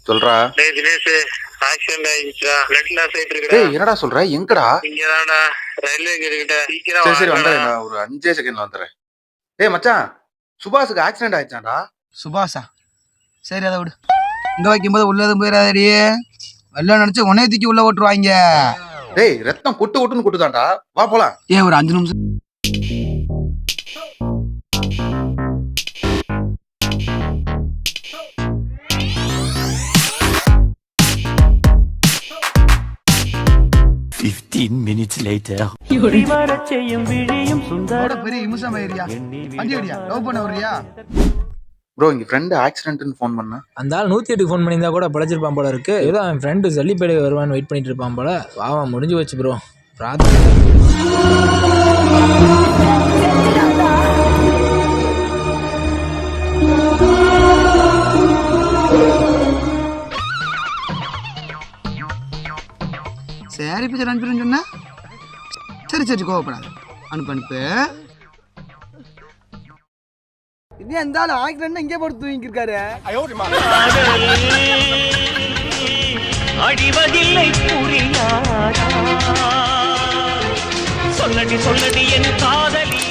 சொல்றா. டேய் Dinesh, accident ஆயிடுச்சுடா. Blood loss ஆயிட்டு இருக்குடா. டேய் என்னடா சொல்ற? எங்கடா? இங்கதான்டா, ரயில்வே கேட். சீக்கிரம் சரி வாங்கடா. வந்துடுறேன், நான் ஒரு 5 செகண்ட்ல வந்துடுறேன். டேய் மச்சான், சுபாஷுக்கு ஆக்சிடென்ட் ஆயிடுச்சான்டா. சுபாஷா? சரி அதை விடு. இங்க வைக்கும்போது உள்ளதும் போயிடாதடி. எல்லாம் நினைச்சு உன்னைய தூக்கி உள்ள ஓட்டுருவாங்க. டேய் ரத்தம் கொட்டு கொட்டுன்னு கொட்டுதான்டா. வா போலாம். ஏன் ஒரு 5 நிமிஷம். பெரிய இமுசம் ஏரியா வண்டி அடியா லவ் பண்ண வரியா? ப்ரோ இங்க ஃப்ரெண்ட் ஆக்சிடென்ட்னு ஃபோன் பண்ணா. அந்த ஆள் 108 ஃபோன் பண்ணியிருந்தா கூட பழச்சிருப்பான் போல இருக்கு. ஏதோ அவன் ஃப்ரெண்டு சல்லிப்பேடை வருவான்னு வெயிட் பண்ணிட்டு இருப்பான் போல. பாவம் முடிஞ்சு வச்சு ப்ரோ. சரி இப்போ அனுப்பிடுன்னு சொன்னா சரி கோவப்படாது. அனுப்பு. இது எந்த ஆள் ஆக்சிடென்ட் இங்கே போட்டு தூங்கிருக்காரு. அடிவதில்லை புரியாதா சொல்லடி என் காதலி.